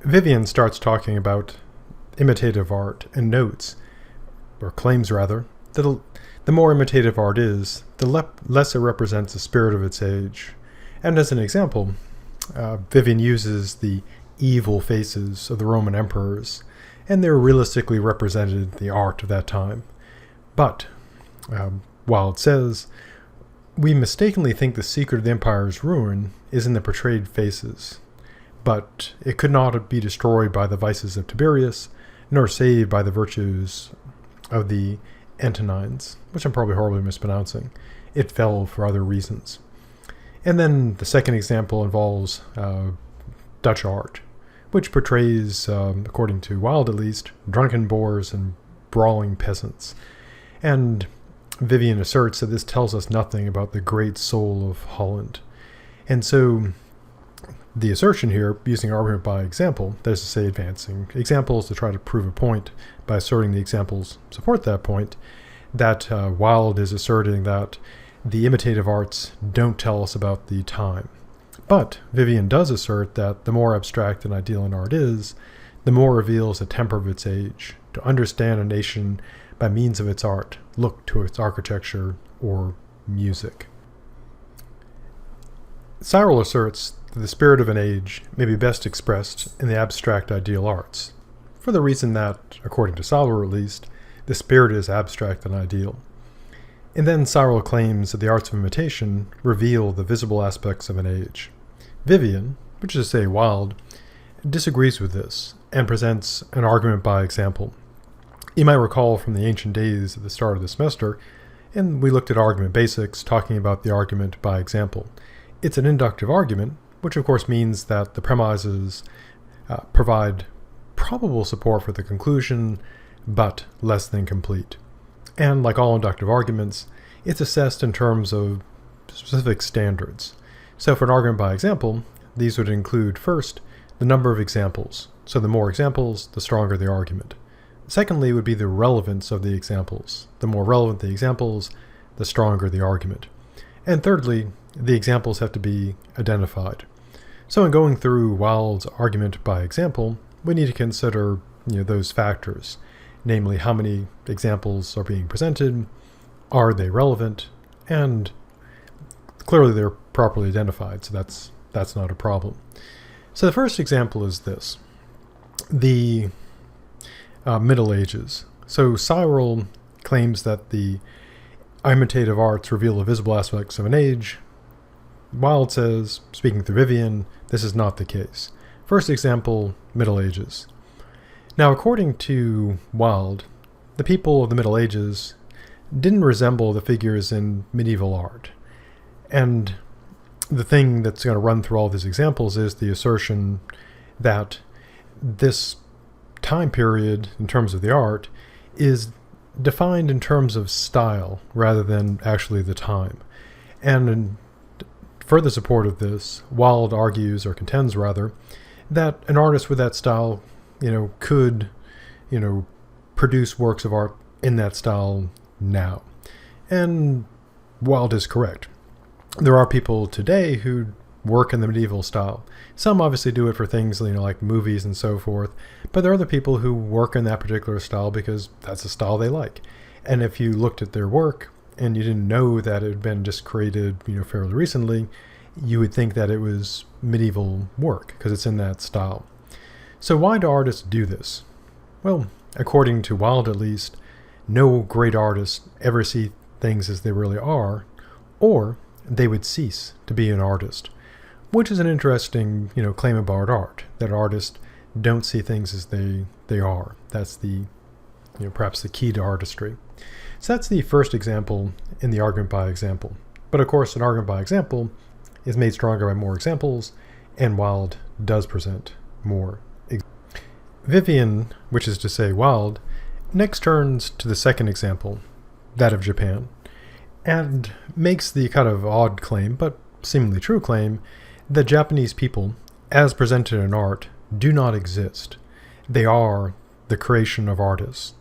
Vivian starts talking about imitative art and notes, or claims rather, that the more imitative art is, the less it represents the spirit of its age. And as an example, Vivian uses the evil faces of the Roman emperors, and they're realistically represented in the art of that time. But, Wilde says, we mistakenly think the secret of the empire's ruin is in the portrayed faces, but it could not be destroyed by the vices of Tiberius, nor saved by the virtues of the Antonines, which I'm probably horribly mispronouncing. It fell for other reasons. And then the second example involves Dutch art, which portrays, according to Wilde at least, drunken boors and brawling peasants. And Vivian asserts that this tells us nothing about the great soul of Holland. And so the assertion here, using argument by example, that is to say advancing examples to try to prove a point by asserting the examples support that point, that Wilde is asserting that the imitative arts don't tell us about the time. But Vivian does assert that the more abstract and ideal an art is, the more reveals the temper of its age. To understand a nation by means of its art, look to its architecture or music. Cyril asserts that the spirit of an age may be best expressed in the abstract ideal arts, for the reason that, according to Cyril at least, the spirit is abstract and ideal. And then Cyril claims that the arts of imitation reveal the visible aspects of an age. Vivian, which is to say Wilde, disagrees with this and presents an argument by example. You might recall from the ancient days at the start of the semester, and we looked at argument basics, talking about the argument by example. It's an inductive argument, which of course means that the premises provide probable support for the conclusion, but less than complete. And like all inductive arguments, it's assessed in terms of specific standards. So for an argument by example, these would include first, the number of examples. So the more examples, the stronger the argument. Secondly would be the relevance of the examples. The more relevant the examples, the stronger the argument. And thirdly, the examples have to be identified. So in going through Wilde's argument by example, we need to consider those factors. Namely, how many examples are being presented, are they relevant, and clearly they're properly identified, so that's not a problem. So the first example is this, the Middle Ages. So Cyril claims that the imitative arts reveal the visible aspects of an age. Wilde says, speaking through Vivian, this is not the case. First example, Middle Ages. Now, according to Wilde, the people of the Middle Ages didn't resemble the figures in medieval art. And the thing that's going to run through all these examples is the assertion that this time period, in terms of the art, is defined in terms of style rather than actually the time. And in further support of this, Wilde argues, or contends rather, that an artist with that style could, produce works of art in that style now. And Wilde is correct. There are people today who work in the medieval style. Some obviously do it for things, like movies and so forth, but there are other people who work in that particular style because that's the style they like. And if you looked at their work and you didn't know that it had been just created, fairly recently, you would think that it was medieval work because it's in that style. So why do artists do this? Well, according to Wilde at least, no great artists ever see things as they really are, or they would cease to be an artist, which is an interesting, claim about art, that artists don't see things as they are. That's the, perhaps the key to artistry. So that's the first example in the argument by example. But of course, an argument by example is made stronger by more examples, and Wilde does present more. Vivian, which is to say Wilde, next turns to the second example, that of Japan, and makes the kind of odd claim, but seemingly true claim, that Japanese people, as presented in art, do not exist. They are the creation of artists.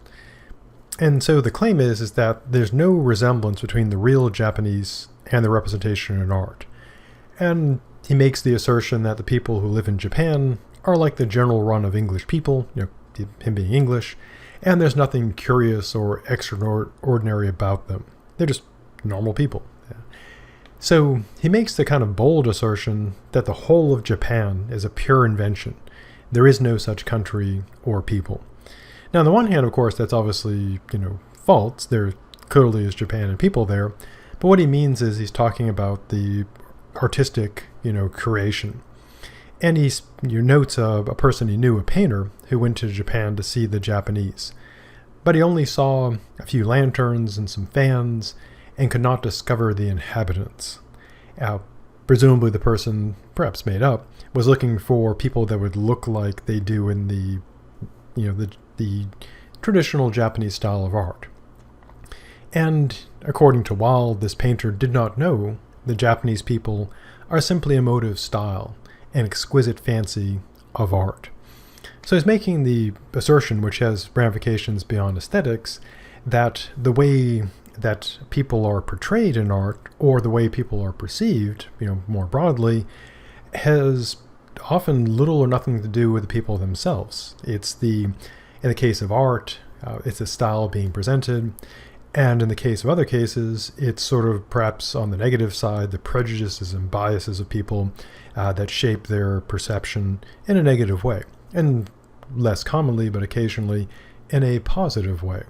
And so the claim is that there's no resemblance between the real Japanese and the representation in art. And he makes the assertion that the people who live in Japan are like the general run of English people, him being English, and there's nothing curious or extraordinary about them. They're just normal people. So he makes the kind of bold assertion that the whole of Japan is a pure invention. There is no such country or people. Now, on the one hand, of course, that's obviously, false. There clearly is Japan and people there. But what he means is he's talking about the artistic, creation. And he notes a person he knew, a painter, who went to Japan to see the Japanese. But he only saw a few lanterns and some fans and could not discover the inhabitants. Presumably the person, perhaps made up, was looking for people that would look like they do in the traditional Japanese style of art. And according to Wilde, this painter did not know the Japanese people are simply a mode of style, an exquisite fancy of art. So he's making the assertion, which has ramifications beyond aesthetics, that the way that people are portrayed in art, or the way people are perceived, more broadly, has often little or nothing to do with the people themselves. In the case of art, it's a style being presented, and in the case of other cases, it's sort of perhaps on the negative side, the prejudices and biases of people that shape their perception in a negative way, and less commonly, but occasionally, in a positive way.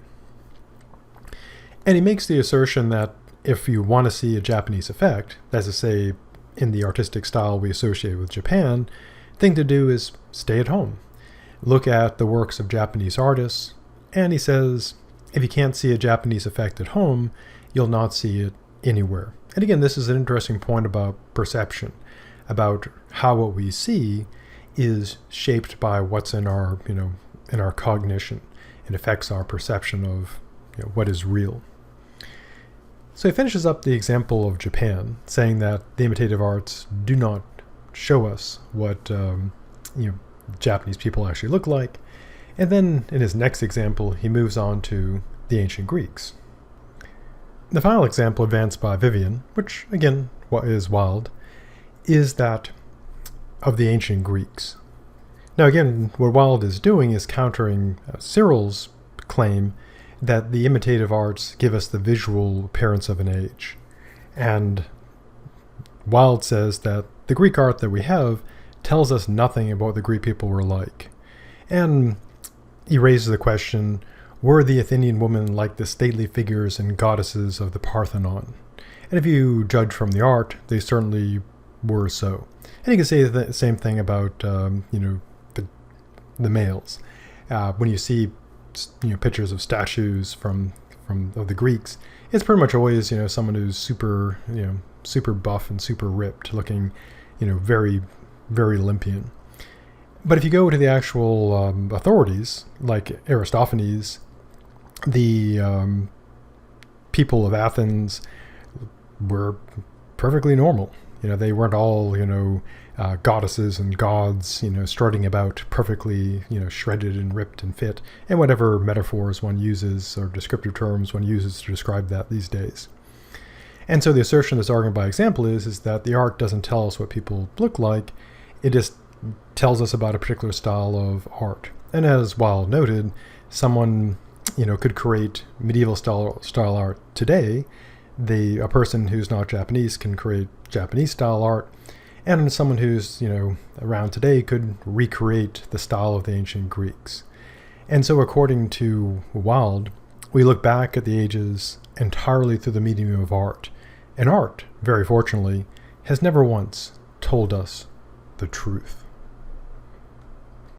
And he makes the assertion that if you want to see a Japanese effect, as to say, in the artistic style we associate with Japan, the thing to do is stay at home. Look at the works of Japanese artists, and he says, if you can't see a Japanese effect at home, you'll not see it anywhere. And again, this is an interesting point about perception, about how what we see is shaped by what's in our, in our cognition. It affects our perception of what is real. So he finishes up the example of Japan, saying that the imitative arts do not show us what Japanese people actually look like. And then in his next example, he moves on to the ancient Greeks. The final example advanced by Vivian, which again is Wilde, is that of the ancient Greeks. Now again, what Wilde is doing is countering Cyril's claim that the imitative arts give us the visual appearance of an age. And Wilde says that the Greek art that we have tells us nothing about what the Greek people were like. And he raises the question, were the Athenian women like the stately figures and goddesses of the Parthenon? And if you judge from the art, they certainly were so. And you can say the same thing about the males. When you see pictures of statues from of the Greeks, it's pretty much always someone who's super buff and super ripped, looking very, very Olympian. But if you go to the actual authorities, like Aristophanes, the people of Athens were perfectly normal. They weren't all goddesses and gods, strutting about perfectly, shredded and ripped and fit, and whatever metaphors one uses or descriptive terms one uses to describe that these days. And so the assertion that's argued by example is that the art doesn't tell us what people look like, it just tells us about a particular style of art. And as Wilde noted, someone could create medieval style art today. A person who's not Japanese can create Japanese style art, and someone who's around today could recreate the style of the ancient Greeks. And so according to Wilde, we look back at the ages entirely through the medium of art, and art, very fortunately, has never once told us the truth.